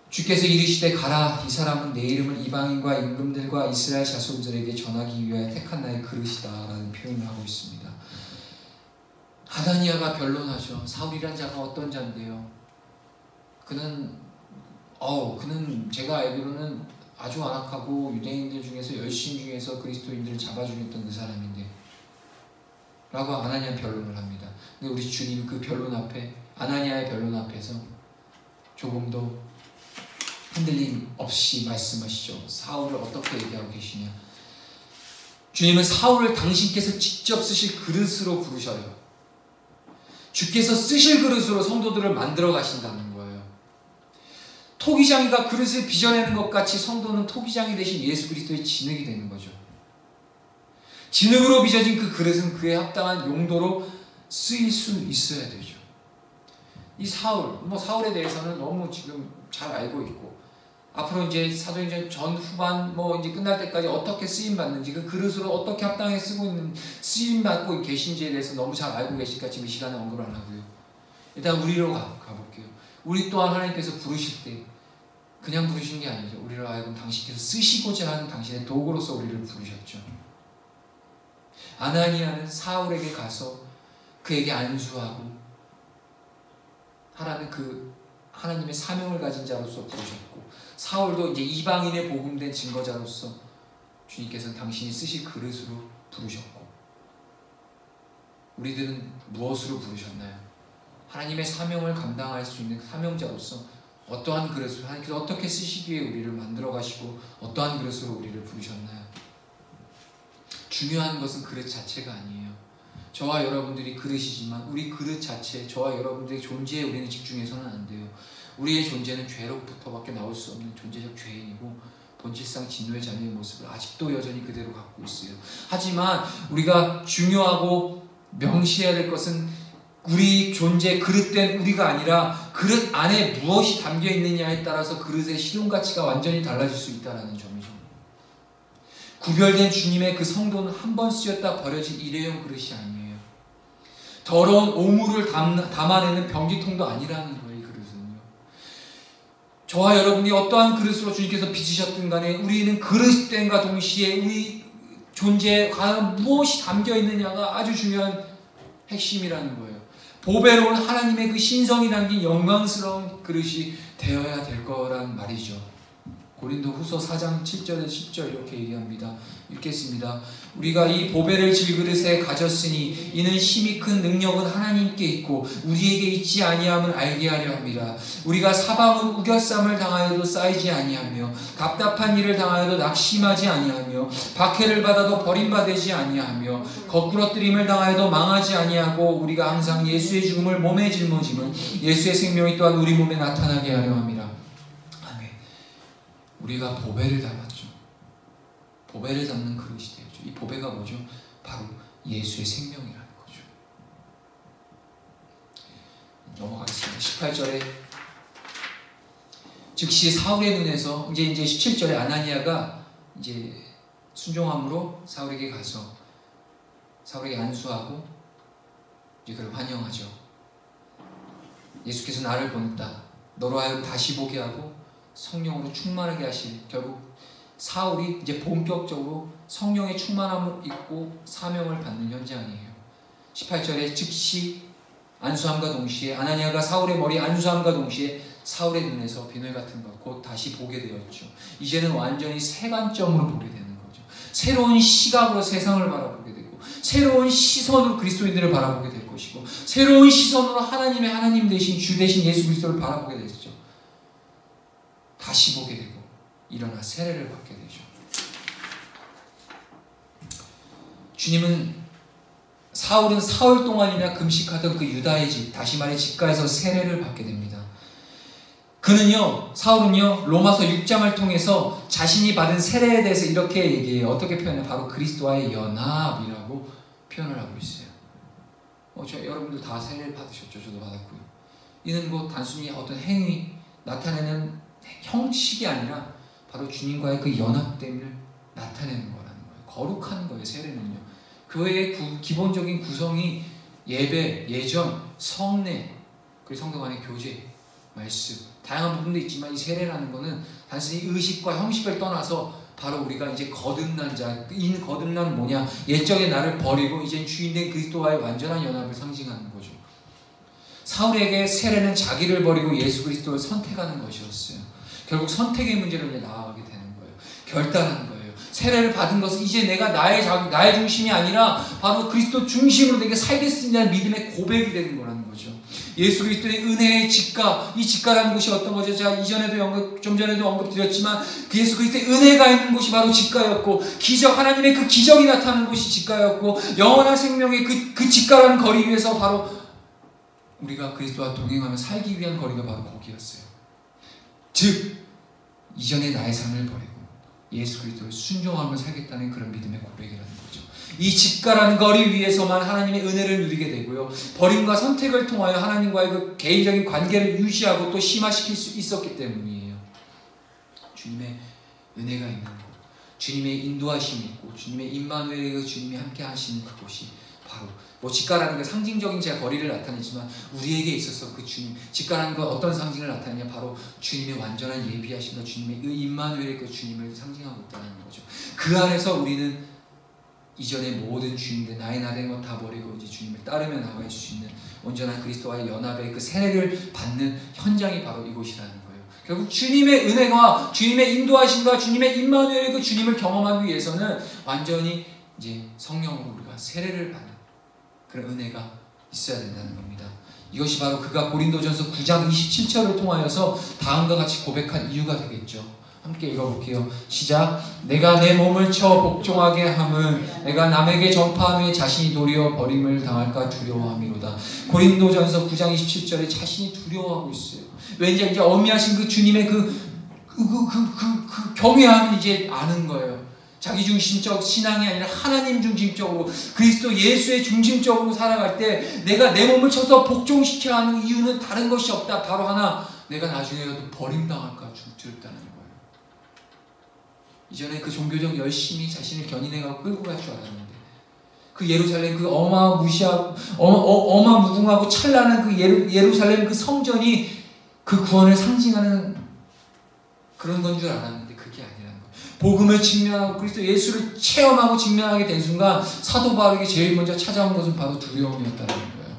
A: 주께서 이르시되 가라. 이 사람은 내 이름을 이방인과 임금들과 이스라엘 자손들에게 전하기 위하여 택한 나의 그릇이다 라는 표현을 하고 있습니다. 하나니아가 변론하죠. 사울이란 자가 어떤 자인데요? 그는 제가 알기로는 아주 완악하고 유대인들 중에서 열심 중에서 그리스도인들을 잡아 죽였던 그 사람인데 라고 아나니아 변론을 합니다. 근데 우리 주님 그 변론 앞에, 아나니아의 변론 앞에서 조금도 흔들림 없이 말씀하시죠. 사울을 어떻게 얘기하고 계시냐. 주님은 사울을 당신께서 직접 쓰실 그릇으로 부르셔요. 주께서 쓰실 그릇으로 성도들을 만들어 가신다는 거예요. 토기장이가 그릇을 빚어내는 것 같이 성도는 토기장이 되신 예수 그리스도의 진흙이 되는 거죠. 진흙으로 빚어진 그 그릇은 그에 합당한 용도로 쓰일 수 있어야 되죠. 이 사울, 사울에 대해서는 너무 지금 잘 알고 있고, 앞으로 이제 사도행전 전 후반 이제 끝날 때까지 어떻게 쓰임 받는지, 그 그릇으로 어떻게 합당하게 쓰임 받고 계신지에 대해서 너무 잘 알고 계시니까 지금 이 시간에 언급을 안 하고요. 일단 우리로 가볼게요. 우리 또한 하나님께서 부르실 때 그냥 부르신 게 아니죠. 우리를 하여금 당신께서 쓰시고자 하는 당신의 도구로서 우리를 부르셨죠. 아나니아는 사울에게 가서 그에게 안수하고 하라는 그 하나님의 사명을 가진 자로서 부르셨고, 사울도 이제 이방인의 복음된 증거자로서 주님께서는 당신이 쓰실 그릇으로 부르셨고, 우리들은 무엇으로 부르셨나요? 하나님의 사명을 감당할 수 있는 사명자로서 어떠한 그릇을 하나님께서 어떻게 쓰시기에 우리를 만들어 가시고 어떠한 그릇으로 우리를 부르셨나요? 중요한 것은 그릇 자체가 아니에요. 저와 여러분들이 그릇이지만 우리 그릇 자체, 저와 여러분들의 존재에 우리는 집중해서는 안 돼요. 우리의 존재는 죄로부터밖에 나올 수 없는 존재적 죄인이고 본질상 진노의 자녀의 모습을 아직도 여전히 그대로 갖고 있어요. 하지만 우리가 중요하고 명시해야 될 것은 우리 존재, 그릇된 우리가 아니라 그릇 안에 무엇이 담겨 있느냐에 따라서 그릇의 실용 가치가 완전히 달라질 수 있다는 점이죠. 구별된 주님의 그 성도는 한 번 쓰였다 버려진 일회용 그릇이 아니에요. 더러운 오물을 담아내는 병기통도 아니라는 거예요. 이 그릇은요. 저와 여러분이 어떠한 그릇으로 주님께서 빚으셨든 간에 우리는 그릇됨과 동시에 우리 존재에 과연 무엇이 담겨 있느냐가 아주 중요한 핵심이라는 거예요. 보배로운 하나님의 그 신성이 담긴 영광스러운 그릇이 되어야 될 거란 말이죠. 고린도 후서 4장 7절에서 10절 이렇게 얘기합니다. 읽겠습니다. 우리가 이 보배를 질그릇에 가졌으니 이는 힘이 큰 능력은 하나님께 있고 우리에게 있지 아니함을 알게 하려 합니다. 우리가 사방으로 우겨쌈을 당하여도 쌓이지 아니하며 답답한 일을 당하여도 낙심하지 아니하며 박해를 받아도 버림받지 아니하며 거꾸러뜨림을 당하여도 망하지 아니하고 우리가 항상 예수의 죽음을 몸에 짊어지면 예수의 생명이 또한 우리 몸에 나타나게 하려 합니다. 우리가 보배를 담았죠. 보배를 담는 그릇이 되었죠. 이 보배가 뭐죠? 바로 예수의 생명이라는 거죠. 넘어가겠습니다. 18절에 즉시 사울의 눈에서 이제 17절에 아나니아가 이제 순종함으로 사울에게 가서 사울에게 안수하고 이제 그를 환영하죠. 예수께서 나를 보냈다. 너로 하여금 다시 보게 하고 성령으로 충만하게 하실, 결국 사울이 이제 본격적으로 성령의 충만함을 입고 사명을 받는 현장이에요. 18절에 즉시 안수함과 동시에 아나니아가 사울의 머리에 안수함과 동시에 사울의 눈에서 비늘 같은 것 곧 다시 보게 되었죠. 이제는 완전히 새 관점으로 보게 되는 거죠. 새로운 시각으로 세상을 바라보게 되고 새로운 시선으로 그리스도인들을 바라보게 될 것이고 새로운 시선으로 하나님의 하나님 되신 주 되신 예수 그리스도를 바라보게 되죠. 다시 보게 되고 일어나 세례를 받게 되죠. 주님은 사울은 사흘 동안이나 금식하던 그 유다의 집, 다시 말해 집가에서 세례를 받게 됩니다. 그는요, 사울은요, 로마서 6장을 통해서 자신이 받은 세례에 대해서 이렇게 얘기해요. 어떻게 표현해요? 바로 그리스도와의 연합이라고 표현을 하고 있어요. 여러분들 다 세례를 받으셨죠? 저도 받았고요. 이는 뭐 단순히 어떤 행위, 나타내는 형식이 아니라 바로 주님과의 그 연합됨을 나타내는 거라는 거예요. 거룩한 거예요, 세례는요. 교회의 기본적인 구성이 예배, 예전, 성례, 그리고 성도 간의 교제, 말씀, 다양한 부분도 있지만 이 세례라는 거는 단순히 의식과 형식을 떠나서 바로 우리가 이제 거듭난 자, 이 거듭난 뭐냐? 옛적의 나를 버리고 이제 주인된 그리스도와의 완전한 연합을 상징하는 거죠. 사울에게 세례는 자기를 버리고 예수 그리스도를 선택하는 것이었어요. 결국 선택의 문제로 이제 나아가게 되는 거예요. 결단한 거예요. 세례를 받은 것은 이제 내가 나의 중심이 아니라 바로 그리스도 중심으로 내게 살겠습니다는 믿음의 고백이 되는 거라는 거죠. 예수 그리스도의 은혜의 직가, 이 직가라는 곳이 어떤 거죠? 제가 좀 전에도 언급드렸지만 그 예수 그리스도의 은혜가 있는 곳이 바로 직가였고, 하나님의 그 기적이 나타나는 곳이 직가였고, 영원한 생명의 그 직가라는 거리 위에서 바로 우리가 그리스도와 동행하며 살기 위한 거리가 바로 거기였어요. 즉 이전의 나의 삶을 버리고 예수 그리스도를 순종하며 살겠다는 그런 믿음의 고백이라는 거죠. 이 직가라는 거리 위에서만 하나님의 은혜를 누리게 되고요, 버림과 선택을 통하여 하나님과의 그 개인적인 관계를 유지하고 또 심화시킬 수 있었기 때문이에요. 주님의 은혜가 있는 곳, 주님의 인도하심이 있고 주님의 임마누엘의 주님이 함께 하시는 그곳이 바로 직가라는 게 상징적인 제 거리를 나타내지만 우리에게 있어서 그 주님, 직가라는 건 어떤 상징을 나타내냐, 바로 주님의 완전한 예비하심과 주님의 그 임마누엘의 그 주님을 상징하고 있다는 거죠. 그 안에서 우리는 이전의 모든 주님들, 나의 나된 것 다 버리고 이제 주님을 따르며 나아갈 수 있는 온전한 그리스도와의 연합의 그 세례를 받는 현장이 바로 이곳이라는 거예요. 결국 주님의 은혜와 주님의 인도하심과 주님의 임마누엘의 그 주님을 경험하기 위해서는 완전히 이제 성령으로 우리가 세례를 받는 그런 은혜가 있어야 된다는 겁니다. 이것이 바로 그가 고린도전서 9장 27절을 통하여서 다음과 같이 고백한 이유가 되겠죠. 함께 읽어볼게요. 시작. 내가 내 몸을 쳐 복종하게 함은 내가 남에게 전파함에 자신이 도리어 버림을 당할까 두려워함이로다. 고린도전서 9장 27절에 자신이 두려워하고 있어요. 왠지 이제 어미하신 그 주님의 그 경외함을 이제 아는 거예요. 자기 중심적 신앙이 아니라 하나님 중심적으로, 그리스도 예수의 중심적으로 살아갈 때 내가 내 몸을 쳐서 복종시켜야 하는 이유는 다른 것이 없다. 바로 하나, 내가 나중에라도 버림당할까 두렵다는 거예요. 이전에 그 종교적 열심히 자신을 견인해가고 끌고 갈 줄 알았는데, 그 예루살렘 그 어마무궁하고 찬란한 그 예루살렘 그 성전이 그 구원을 상징하는 그런 건 줄 알았는데 그게 아니라는 거예요. 복음을 직면하고 그리스도 예수를 체험하고 직면하게 된 순간 사도 바울에게 제일 먼저 찾아온 것은 바로 두려움이었다는 거예요.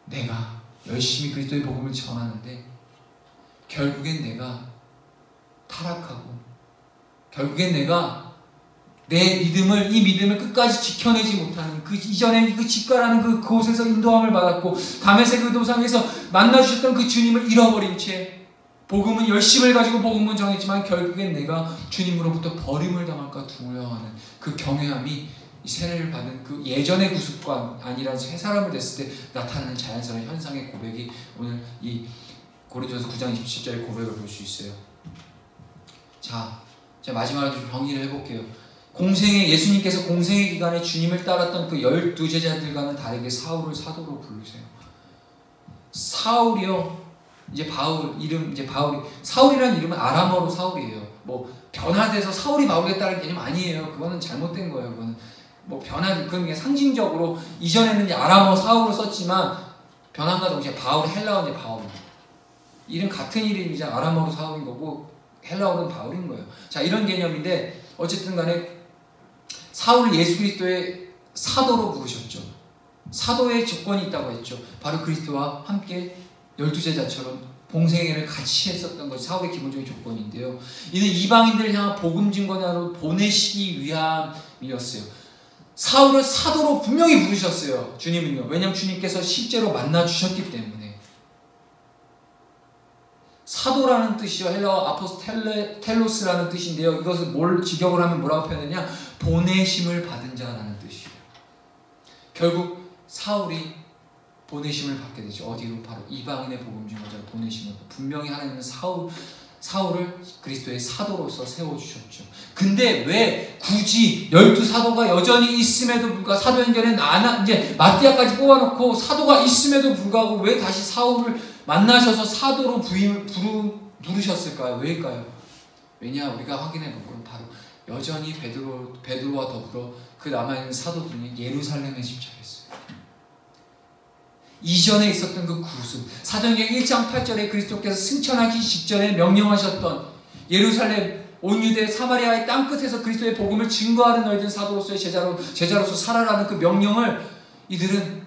A: 내가 열심히 그리스도의 복음을 전하는데 결국엔 내가 타락하고, 결국엔 내가 이 믿음을 끝까지 지켜내지 못하는, 그 이전에 그 직가라는 그곳에서 인도함을 받았고 다메섹 그 도상에서 만나주셨던 그 주님을 잃어버린 채 복음은 열심을 가지고 복음을 전했지만 결국엔 내가 주님으로부터 버림을 당할까 두려워하는 그 경외함이 이 세례를 받은 그 예전의 구습과 아니라 새 사람을 됐을 때 나타나는 자연스러운 현상의 고백이 오늘 이 고린도전서 9장 27절의 고백을 볼 수 있어요. 자, 제가 마지막으로 좀 정리를 해볼게요. 예수님께서 공생의 기간에 주님을 따랐던 그 12제자들과는 다르게 사울을 사도로 부르세요. 사울이요, 사울이라는 이름은 아람어로 사울이에요. 변화돼서 사울이 바울에 따른 개념 아니에요. 그거는 잘못된 거예요. 그거는 그건 상징적으로 이전에는 이제 아람어 사울을 썼지만 변함과 동시에 바울, 헬라어는 바울입니다. 이름 같은 이름이자 아람어로 사울인 거고 헬라어는 바울인 거예요. 자, 이런 개념인데 어쨌든 간에 사울을 예수 그리스도의 사도로 부르셨죠. 사도의 조건이 있다고 했죠. 바로 그리스도와 함께 12제자처럼 봉생애를 같이 했었던 것이 사울의 기본적인 조건인데요. 이는 이방인들을 향한 복음 증거자로 보내시기 위함이었어요. 사울을 사도로 분명히 부르셨어요. 주님은요. 왜냐하면 주님께서 실제로 만나주셨기 때문에. 사도라는 뜻이요, 헬라어 아포스텔로스라는 뜻인데요. 이것을 직역을 하면 뭐라고 표현하냐? 보내심을 받은 자라는 뜻이에요. 결국 사울이 보내심을 받게 되죠. 어디로? 바로 이방인의 복음 증거자로 보내심을. 분명히 하나님은 사울을 그리스도의 사도로서 세워주셨죠. 근데 왜 굳이 12사도가 여전히 있음에도 불구하고, 사도행전에 이제 마띠아까지 뽑아놓고 사도가 있음에도 불구하고 왜 다시 사울을 만나셔서 사도로 부르셨을까요? 왜일까요? 왜냐, 우리가 확인해 볼 건 바로 여전히 베드로와 더불어 그 남아있는 사도들이 예루살렘에 집착했어요. 이전에 있었던 그 구습, 사도행전 1장 8절에 그리스도께서 승천하기 직전에 명령하셨던 예루살렘, 온 유대 사마리아의 땅끝에서 그리스도의 복음을 증거하는 너희들 사도로서의 제자로서 살아라는 그 명령을 이들은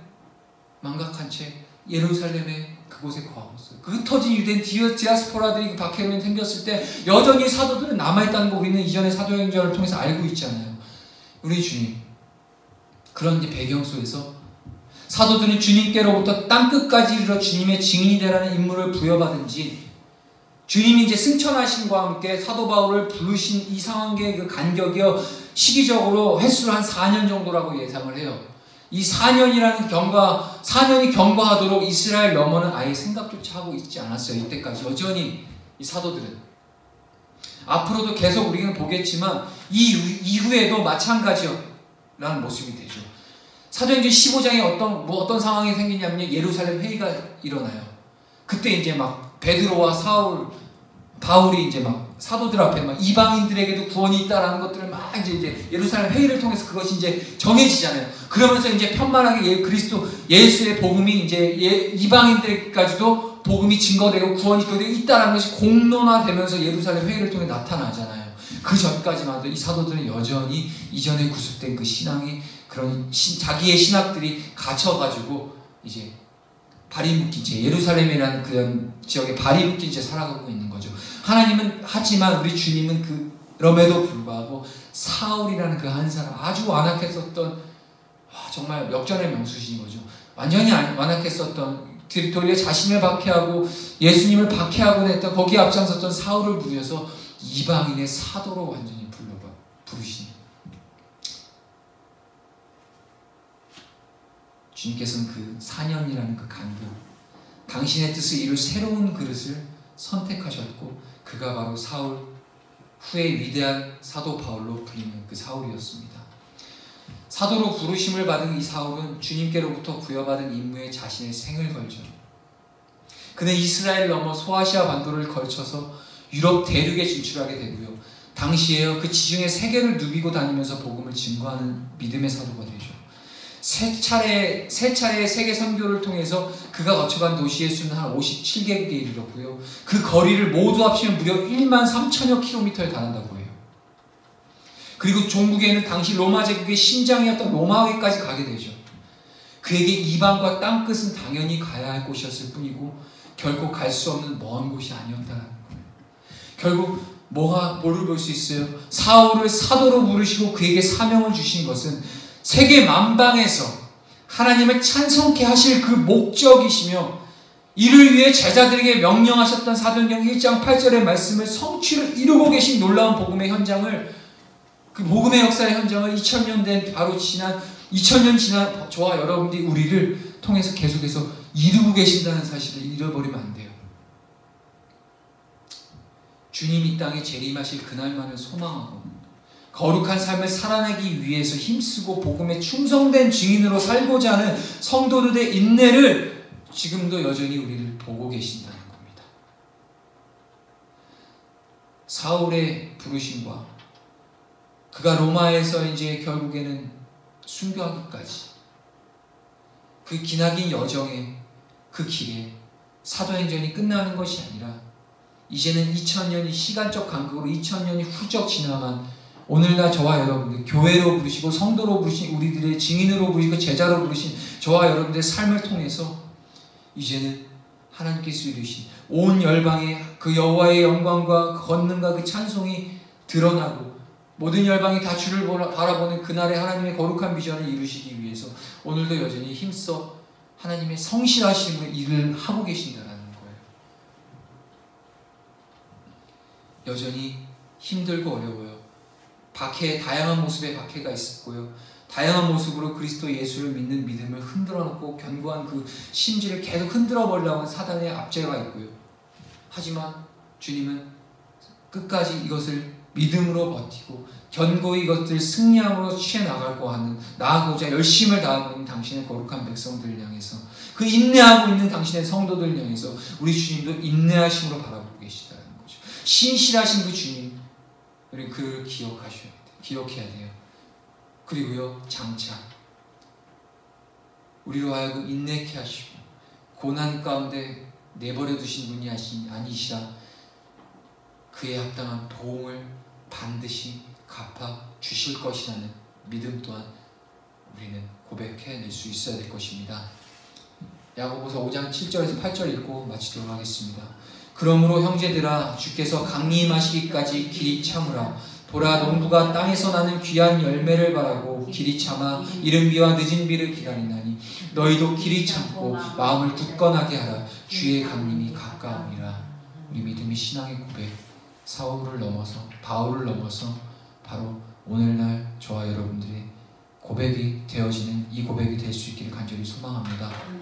A: 망각한 채 예루살렘에 그곳에 거하고 있어요. 그 흩어진 유대인 디아스포라들이 박해로 생겼을 때 여전히 사도들은 남아있다는 거 우리는 이전의 사도행전을 통해서 알고 있잖아요. 우리 주님, 그런 이제 배경 속에서 사도들은 주님께로부터 땅끝까지 이르러 주님의 증인이 되라는 임무를 부여받은 지, 주님이 이제 승천하심과 함께 사도 바울을 부르신 이 상황의 그 간격이요, 시기적으로 횟수로 한 4년 정도라고 예상을 해요. 이 4년이라는 4년이 경과하도록 이스라엘 너머는 아예 생각조차 하고 있지 않았어요. 이때까지 여전히 이 사도들은. 앞으로도 계속 우리는 보겠지만 이 이후에도 마찬가지라는 모습이 되죠. 사도행전 15장에 어떤 상황이 생기냐면 예루살렘 회의가 일어나요. 그때 이제 막 베드로와 바울이 이제 막 사도들 앞에 막 이방인들에게도 구원이 있다라는 것들을 막 이제 예루살렘 회의를 통해서 그것이 이제 정해지잖아요. 그러면서 이제 편만하게 그리스도 예수의 복음이 이제 이방인들까지도 복음이 증거되고 구원이 그대로 있다라는 것이 공론화되면서 예루살렘 회의를 통해 나타나잖아요. 그 전까지만 해도 이 사도들은 여전히 이전에 구습된 그 신앙이 그런 자기의 신학들이 갇혀가지고 이제 발이 묶인 채 예루살렘이라는 그런 지역에 발이 묶인 채 살아가고 있는 거죠. 하나님은 하지만 우리 주님은 그럼에도 불구하고 사울이라는 그 한 사람, 아주 완악했었던, 정말 역전의 명수신 거죠. 완전히 완악했었던, 도리어 자신을 박해하고 예수님을 박해하곤 했던, 거기에 앞장섰던 사울을 부여서 이방인의 사도로 완전히 부르시니, 주님께서는 그 4년이라는 그 간격, 당신의 뜻을 이룰 새로운 그릇을 선택하셨고, 그가 바로 사울, 후에 위대한 사도 바울로 불리는 그 사울이었습니다. 사도로 부르심을 받은 이 사울은 주님께로부터 부여받은 임무에 자신의 생을 걸죠. 그는 이스라엘 넘어 소아시아 반도를 걸쳐서 유럽 대륙에 진출하게 되고요. 당시에 그 지중해 세계를 누비고 다니면서 복음을 증거하는 믿음의 사도가 되죠. 세 차례의 세계 선교를 통해서 그가 거쳐간 도시의 수는 한 57개국에 이르렀고요. 그 거리를 모두 합치면 무려 1만 3천여 킬로미터에 달한다고 해요. 그리고 종국에는 당시 로마 제국의 심장이었던 로마에까지 가게 되죠. 그에게 이방과 땅끝은 당연히 가야 할 곳이었을 뿐이고 결코 갈 수 없는 먼 곳이 아니었다는 거예요. 결국 뭐를 볼 수 있어요? 사울을 사도로 부르시고 그에게 사명을 주신 것은 세계 만방에서 하나님을 찬송케 하실 그 목적이시며, 이를 위해 제자들에게 명령하셨던 사도행전 1장 8절의 말씀을 성취를 이루고 계신 놀라운 복음의 현장을, 그 복음의 역사의 현장을 2000년 지난 저와 여러분들이 우리를 통해서 계속해서 이루고 계신다는 사실을 잃어버리면 안 돼요. 주님이 땅에 재림하실 그날만을 소망하고 거룩한 삶을 살아내기 위해서 힘쓰고 복음에 충성된 증인으로 살고자 하는 성도들의 인내를 지금도 여전히 우리를 보고 계신다는 겁니다. 사울의 부르심과 그가 로마에서 이제 결국에는 순교하기까지 그 기나긴 여정의 그 길에 사도행전이 끝나는 것이 아니라 이제는 2000년이 시간적 간격으로 2000년이 훌쩍 지나만 오늘날 저와 여러분들 교회로 부르시고 성도로 부르신 우리들의 증인으로 부르시고 제자로 부르신 저와 여러분들의 삶을 통해서 이제는 하나님께서 이루신 온 열방에 그 여호와의 영광과 그 권능과 그 찬송이 드러나고 모든 열방이 다 주를 바라보는 그날의 하나님의 거룩한 비전을 이루시기 위해서 오늘도 여전히 힘써 하나님의 성실하심으로 일을 하고 계신다는 거예요. 여전히 힘들고 어려워요. 다양한 모습의 박해가 있었고요. 다양한 모습으로 그리스도 예수를 믿는 믿음을 흔들어 놓고 견고한 그 심지를 계속 흔들어 버리려고 하는 사단의 압제가 있고요. 하지만 주님은 끝까지 이것을 믿음으로 버티고 견고히 이것들 승리함으로 취해 나가고자 열심을 다하고 있는 당신의 거룩한 백성들을 향해서, 그 인내하고 있는 당신의 성도들을 향해서 우리 주님도 인내하심으로 바라보고 계시다는 거죠. 신실하신 그 주님, 우리 그를 기억해야 돼요. 그리고요, 장차 우리로 하여금 인내케 하시고 고난 가운데 내버려 두신 분이 아니시라 그에 합당한 보응을 반드시 갚아 주실 것이라는 믿음 또한 우리는 고백해낼 수 있어야 될 것입니다. 야고보서 5장 7절에서 8절 읽고 마치도록 하겠습니다. 그러므로 형제들아 주께서 강림하시기까지 길이 참으라. 보라 농부가 땅에서 나는 귀한 열매를 바라고 길이 참아 이른 비와 늦은 비를 기다리나니 너희도 길이 참고 마음을 굳건하게 하라. 주의 강림이 가까우니라. 우리 믿음의 신앙의 고백, 사울을 넘어서 바울을 넘어서 바로 오늘날 저와 여러분들의 고백이 되어지는 이 고백이 될 수 있기를 간절히 소망합니다.